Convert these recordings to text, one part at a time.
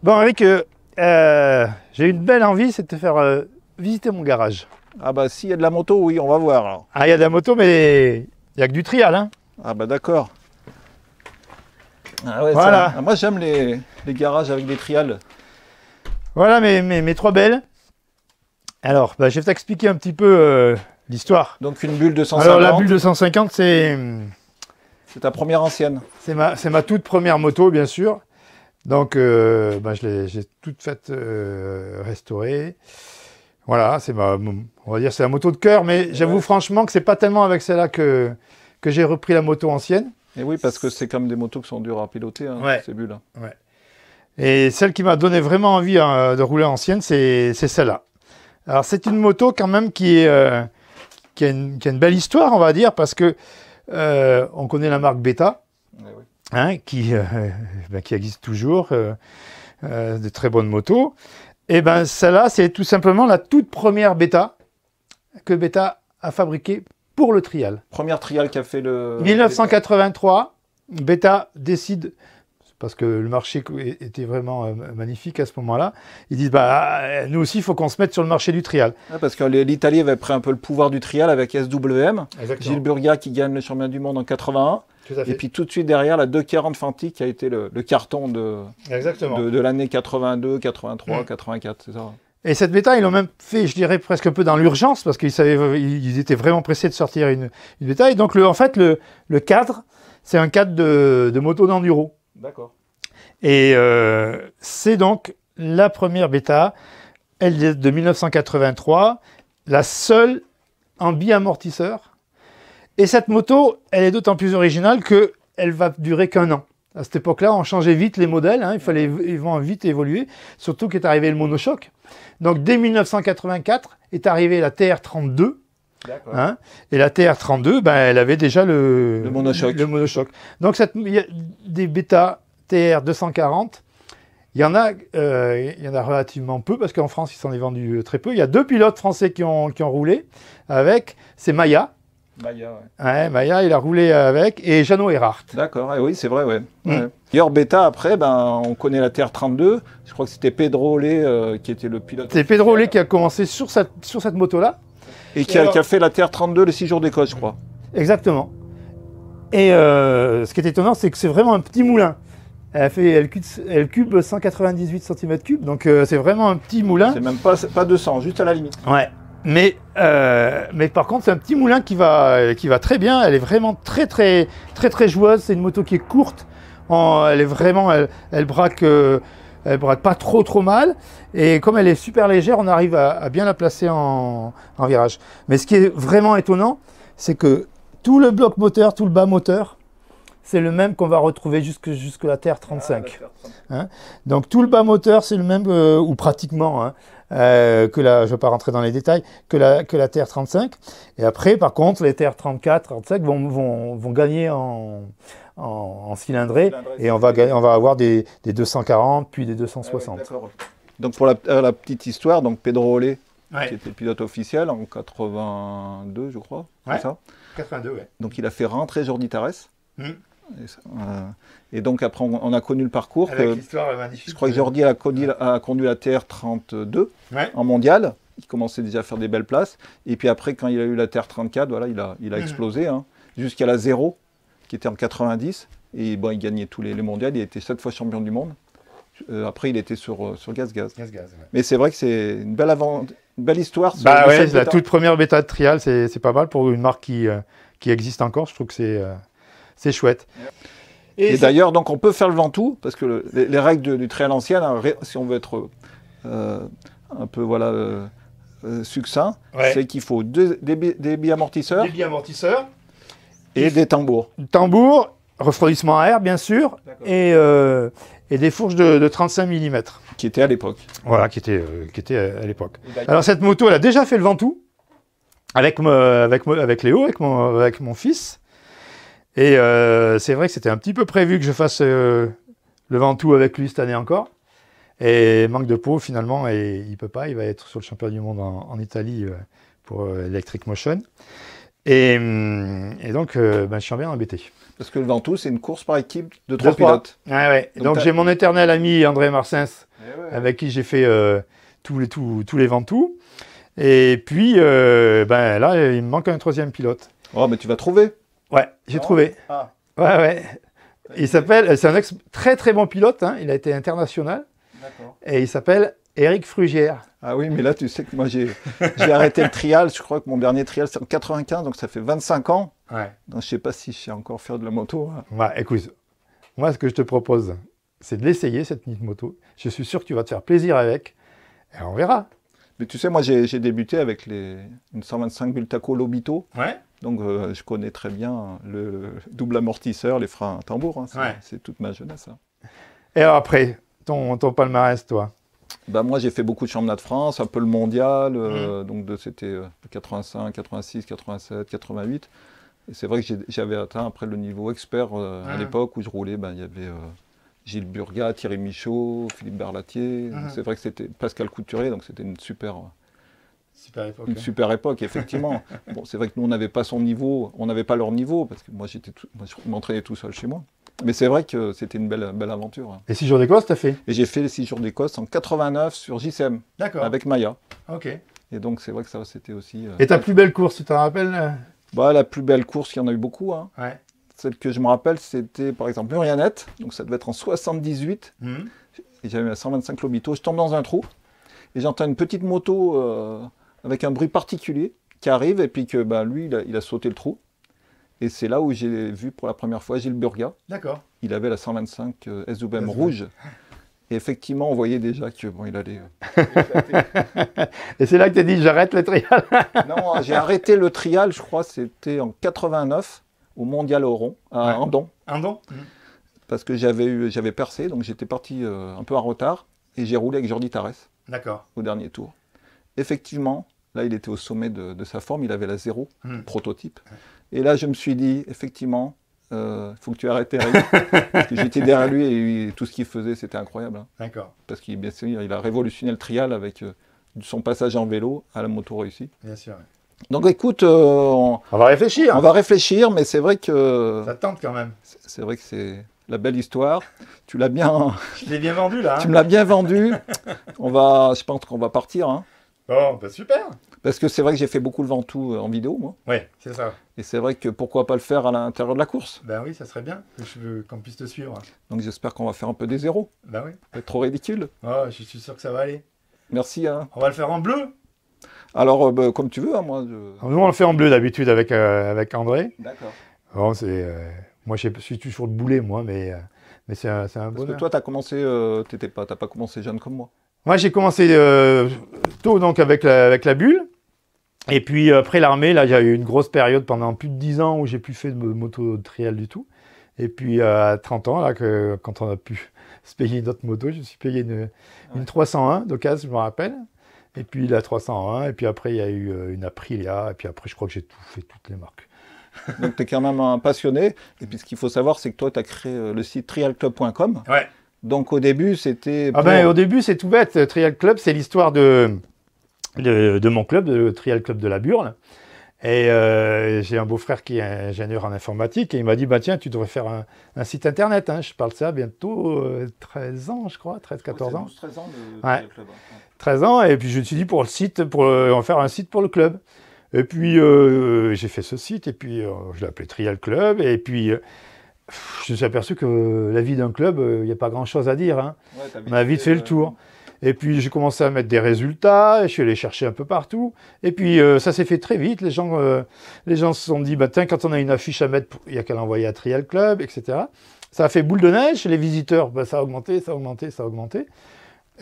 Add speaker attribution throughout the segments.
Speaker 1: Bon, Eric, j'ai une belle envie, c'est de te faire visiter mon garage.
Speaker 2: Ah bah s'il y a de la moto, oui, on va voir alors.
Speaker 1: Ah, il y a de la moto, mais il n'y a que du trial, hein.
Speaker 2: Ah bah d'accord. Ah ouais,
Speaker 1: Voilà.
Speaker 2: moi j'aime les garages avec des trials.
Speaker 1: Voilà mes trois belles. Alors, bah, je vais t'expliquer un petit peu l'histoire.
Speaker 2: Donc une bulle de 150.
Speaker 1: Alors, la bulle de 150, c'est
Speaker 2: ta première ancienne.
Speaker 1: ma toute première moto, bien sûr. Donc, bah, j'ai toute faite restaurée. Voilà, on va dire c'est la moto de cœur, mais j'avoue franchement que c'est pas tellement avec celle-là que j'ai repris la moto ancienne.
Speaker 2: Et oui, parce que c'est comme des motos qui sont dures à piloter, hein,
Speaker 1: Ouais.
Speaker 2: ces bulles.
Speaker 1: Ouais. Et celle qui m'a donné vraiment envie de rouler ancienne, c'est celle-là. Alors, c'est une moto quand même qui a une belle histoire, on va dire, parce que on connaît la marque Beta,
Speaker 2: Eh oui.
Speaker 1: hein, qui existe toujours, de très bonnes motos. Et ben celle-là, c'est tout simplement la toute première Beta que Beta a fabriquée pour le trial.
Speaker 2: Première trial qui a fait le...
Speaker 1: 1983, Beta décide, parce que le marché était vraiment magnifique à ce moment-là, ils disent bah nous aussi il faut qu'on se mette sur le marché du trial.
Speaker 2: Ouais, parce que l'Italie avait pris un peu le pouvoir du trial avec SWM.
Speaker 1: Exactement.
Speaker 2: Gilles Burga qui gagne le championnat du monde en 81.
Speaker 1: Tout à fait.
Speaker 2: Et puis tout de suite derrière la 240 Fanti qui a été le carton
Speaker 1: Exactement.
Speaker 2: de l'année 82, 83, 84, c'est ça.
Speaker 1: Et cette Beta, ils l'ont même fait, je dirais, presque un peu dans l'urgence, parce qu'ils étaient vraiment pressés de sortir une Beta. Et donc, en fait, le cadre, c'est un cadre de moto d'enduro.
Speaker 2: D'accord.
Speaker 1: Et c'est donc la première Beta, elle est de 1983, la seule en bi-amortisseur. Et cette moto, elle est d'autant plus originale qu'elle va durer qu'un an. À cette époque-là, on changeait vite les modèles, hein, ils vont vite évoluer, surtout qu'est arrivé le monochoc. Donc dès 1984 est arrivée la TR32. Hein, et la TR32, ben, elle avait déjà le monochoc. Donc il y a des Beta TR240, il y en a relativement peu, parce qu'en France, il s'en est vendu très peu. Il y a deux pilotes français qui ont roulé avec, c'est Maya.
Speaker 2: Maya,
Speaker 1: ouais, Maya, il a roulé avec, et Jeannot Erhardt.
Speaker 2: D'accord, oui, c'est vrai, ouais. Ouais. D'ailleurs, Beta, après, on connaît la TR32. Je crois que c'était Pedro Olé qui était le pilote.
Speaker 1: C'est Pedro Olé qui a commencé sur cette moto-là.
Speaker 2: Et qui a fait la TR32 les 6 jours d'école, je crois.
Speaker 1: Exactement. Et ce qui est étonnant, c'est que c'est vraiment un petit moulin. Elle cube 198 cm3, donc c'est vraiment un petit moulin.
Speaker 2: C'est même pas 200, juste à la limite.
Speaker 1: Ouais. Mais par contre, c'est un petit moulin qui va très bien. Elle est vraiment très joueuse. C'est une moto qui est courte. Elle braque pas trop mal. Et comme elle est super légère, on arrive à bien la placer en virage. Mais ce qui est vraiment étonnant, c'est que tout le bloc moteur, tout le bas moteur, c'est le même qu'on va retrouver jusque la TR35. Hein, donc tout le bas moteur, c'est le même, ou pratiquement, hein, je ne vais pas rentrer dans les détails, que la TR35. Et après, par contre, les TR34, 35 vont gagner en cylindrée, et on va avoir des 240, puis des 260.
Speaker 2: Ah ouais, donc pour la petite histoire, donc Pedro Olé,
Speaker 1: ouais,
Speaker 2: qui était pilote officiel en 82, je crois,
Speaker 1: ouais,
Speaker 2: c'est ça
Speaker 1: 82, ouais.
Speaker 2: Donc il a fait rentrer Jordi Tarès. Et donc après on a connu le parcours.
Speaker 1: Avec l'histoire magnifique.
Speaker 2: Je crois que Jordi a conduit la TR32
Speaker 1: ouais,
Speaker 2: en mondial. Il commençait déjà à faire des belles places. Et puis après, quand il a eu la TR34, voilà, il a explosé, hein, jusqu'à la 0, qui était en 90. Et bon, il gagnait tous les mondiales. Il était 7 fois champion du monde. Après, il était sur Gaz.
Speaker 1: ouais.
Speaker 2: Mais c'est vrai que c'est une belle histoire.
Speaker 1: Bah ouais, la toute première Beta de trial, c'est pas mal pour une marque qui existe encore. Je trouve que c'est chouette.
Speaker 2: Et d'ailleurs, donc on peut faire le Ventoux, parce que les règles du trial ancienne, hein, si on veut être un peu succinct,
Speaker 1: ouais,
Speaker 2: c'est qu'il faut des bi-amortisseurs, et des tambours.
Speaker 1: Tambour, refroidissement à air, bien sûr, et des fourches de 35 mm.
Speaker 2: Qui étaient à l'époque.
Speaker 1: Voilà, qui était à l'époque. Alors cette moto, elle a déjà fait le Ventoux, avec Léo, avec mon fils. Et c'est vrai que c'était un petit peu prévu que je fasse le Ventoux avec lui cette année encore. Et manque de peau, finalement, et il peut pas. Il va être sur le championnat du monde en Italie pour Electric Motion. Et donc, je suis bien embêté.
Speaker 2: Parce que le Ventoux, c'est une course par équipe de 3 pilotes.
Speaker 1: Ouais. Donc j'ai mon éternel ami André Marsens, avec qui j'ai fait tous les Ventous. Et puis, là, il me manque un 3e pilote.
Speaker 2: Oh, mais tu vas trouver.
Speaker 1: Ouais, j'ai trouvé. Ah. Ouais. Il s'appelle, c'est un très très bon pilote, hein. Il a été international. D'accord. Et il s'appelle Éric Frugière.
Speaker 2: Ah oui, mais là, tu sais que moi, j'ai arrêté le trial. Je crois que mon dernier trial, c'est en 95, donc ça fait 25 ans.
Speaker 1: Ouais.
Speaker 2: Donc, je ne sais pas si je sais encore faire de la moto. Hein.
Speaker 1: Ouais, écoute, moi, ce que je te propose, c'est de l'essayer, cette petite moto. Je suis sûr que tu vas te faire plaisir avec. Et on verra.
Speaker 2: Mais tu sais, moi, j'ai débuté avec une 125 Bultaco Lobito. Ouais. Donc, je connais très bien le double amortisseur, les freins à tambour. Hein. C'est toute ma jeunesse. Hein.
Speaker 1: Et alors après, ton palmarès, toi?
Speaker 2: Moi, j'ai fait beaucoup de championnats de France, un peu le mondial. Donc, c'était 85, 86, 87, 88. Et c'est vrai que j'avais atteint après le niveau expert à l'époque où je roulais. Il y avait Gilles Burgat, Thierry Michaud, Philippe Berlatier. C'est vrai que c'était Pascal Couturier, donc c'était une super époque, effectivement. Bon, c'est vrai que nous, on n'avait pas son niveau, on n'avait pas leur niveau, parce que moi, je m'entraînais tout seul chez moi. Mais c'est vrai que c'était une belle aventure. Hein.
Speaker 1: Et 6 jours d'Écosse, t'as fait? Et
Speaker 2: j'ai fait les 6 jours d'Écosse en 89 sur JCM, avec Maya.
Speaker 1: Ok.
Speaker 2: Et donc, c'est vrai que ça, c'était aussi...
Speaker 1: Et ta plus belle course, tu t'en rappelles?
Speaker 2: La plus belle course, il y en a eu beaucoup. Hein.
Speaker 1: Ouais.
Speaker 2: Celle que je me rappelle, c'était par exemple Murianette, donc ça devait être en 78. Et j'avais la 125 Lobito, je tombe dans un trou, et j'entends une petite moto avec un bruit particulier qui arrive, et puis que lui, il a sauté le trou. Et c'est là où j'ai vu pour la première fois Gilles Burgat. D'accord. Il avait la 125 SWM rouge. Et effectivement, on voyait déjà que il allait...
Speaker 1: Et c'est là que tu as dit, j'arrête le trial.
Speaker 2: Non, j'ai arrêté le trial, je crois, c'était en 89, au Mondial Oron, à Andon.
Speaker 1: Andon.
Speaker 2: Parce que j'avais percé, donc j'étais parti un peu en retard. Et j'ai roulé avec Jordi Tarès. D'accord. Au dernier tour. Effectivement, là, il était au sommet de sa forme, il avait la 0, prototype. Et là, je me suis dit, effectivement, faut que tu arrêtes Eric. Parce que j'étais derrière lui et tout ce qu'il faisait, c'était incroyable. Hein. D'accord. Parce qu'il a révolutionné le trial avec son passage en vélo à la moto réussie. Bien sûr. Ouais. Donc écoute,
Speaker 1: on va réfléchir.
Speaker 2: On va réfléchir, mais c'est vrai que...
Speaker 1: Ça tente quand même.
Speaker 2: C'est vrai que c'est la belle histoire. Tu l'as bien...
Speaker 1: Je l'ai bien vendu là.
Speaker 2: Tu me l'as bien vendu. Je pense qu'on va partir. Hein.
Speaker 1: Bon, super.
Speaker 2: Parce que c'est vrai que j'ai fait beaucoup le Ventoux en vidéo, moi.
Speaker 1: Oui, c'est ça.
Speaker 2: Et c'est vrai que pourquoi pas le faire à l'intérieur de la course.
Speaker 1: Ben oui, ça serait bien qu'on puisse te suivre.
Speaker 2: Donc j'espère qu'on va faire un peu des zéros.
Speaker 1: Ben oui.
Speaker 2: Ça va être trop ridicule.
Speaker 1: Oh, je suis sûr que ça va aller.
Speaker 2: Merci. Hein.
Speaker 1: On va le faire en bleu.
Speaker 2: Alors, comme tu veux, hein, moi.
Speaker 1: Nous, on le fait en bleu d'habitude avec André.
Speaker 2: D'accord.
Speaker 1: Bon, moi, je suis toujours le boulet, moi, mais c'est un bonheur.
Speaker 2: Parce que toi, t'as commencé, t'as pas commencé jeune comme moi.
Speaker 1: Moi, j'ai commencé tôt donc avec la bulle. Et puis après l'armée, là, il y a eu une grosse période pendant plus de 10 ans où j'ai plus fait de moto de trial du tout. Et puis à 30 ans, là, quand on a pu se payer notre moto, je me suis payé une 301 d'occasion, je me rappelle. Et puis la 301, et puis après il y a eu une Aprilia, et puis après je crois que j'ai tout fait, toutes les marques.
Speaker 2: Donc tu es quand même un passionné. Et puis ce qu'il faut savoir, c'est que toi, tu as créé le site trialclub.com.
Speaker 1: Ouais.
Speaker 2: Donc au début, c'était...
Speaker 1: Au début, c'est tout bête. Trial Club, c'est l'histoire de mon club, le Trial Club de la Burle. Et j'ai un beau-frère qui est ingénieur en informatique, et il m'a dit, tiens, tu devrais faire un site internet. Hein. Je parle de ça bientôt 13 ans, je crois, 13-14 ans.
Speaker 2: 13 ans de
Speaker 1: Trial
Speaker 2: Club. Ouais.
Speaker 1: 13 ans, et puis je me suis dit, pour en faire un site pour le club. Et puis j'ai fait ce site, et puis je l'ai appelé Trial Club, et puis... je me suis aperçu que la vie d'un club, il n'y a pas grand-chose à dire. Hein. Ouais, on a vite fait le tour. Et puis j'ai commencé à mettre des résultats, je suis allé chercher un peu partout. Et puis ça s'est fait très vite. Les gens se sont dit, tiens, quand on a une affiche à mettre, il n'y a qu'à l'envoyer à Trial Club, etc. Ça a fait boule de neige. Les visiteurs, ça a augmenté, ça a augmenté, ça a augmenté.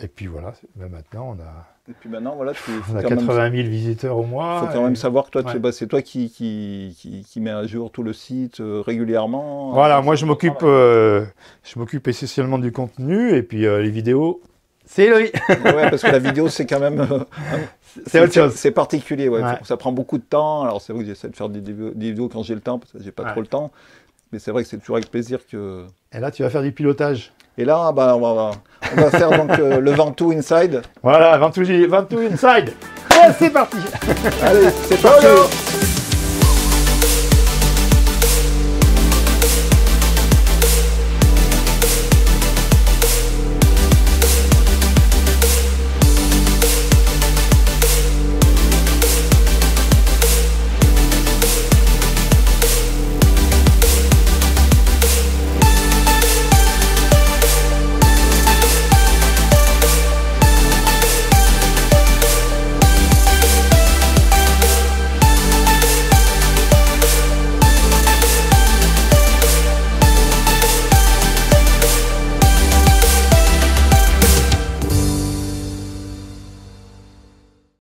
Speaker 1: Et puis voilà, maintenant on a...
Speaker 2: Et puis maintenant, voilà,
Speaker 1: on a 80 000 visiteurs au mois.
Speaker 2: Il faut quand même savoir que toi, c'est toi qui met à jour tout le site régulièrement.
Speaker 1: Voilà, moi je m'occupe essentiellement du contenu, et puis les vidéos, c'est lui.
Speaker 2: Ouais, parce que la vidéo, c'est quand même...
Speaker 1: c'est autre chose.
Speaker 2: C'est particulier, ouais. Ça prend beaucoup de temps. Alors c'est vrai que j'essaie de faire des vidéos quand j'ai le temps, parce que j'ai pas trop le temps. Mais c'est vrai que c'est toujours avec plaisir que...
Speaker 1: Et là, tu vas faire du pilotage.
Speaker 2: Et là, on va faire donc le Ventoux Inside.
Speaker 1: Voilà, Ventoux Inside. Ouais, c'est parti.
Speaker 2: Allez, c'est parti.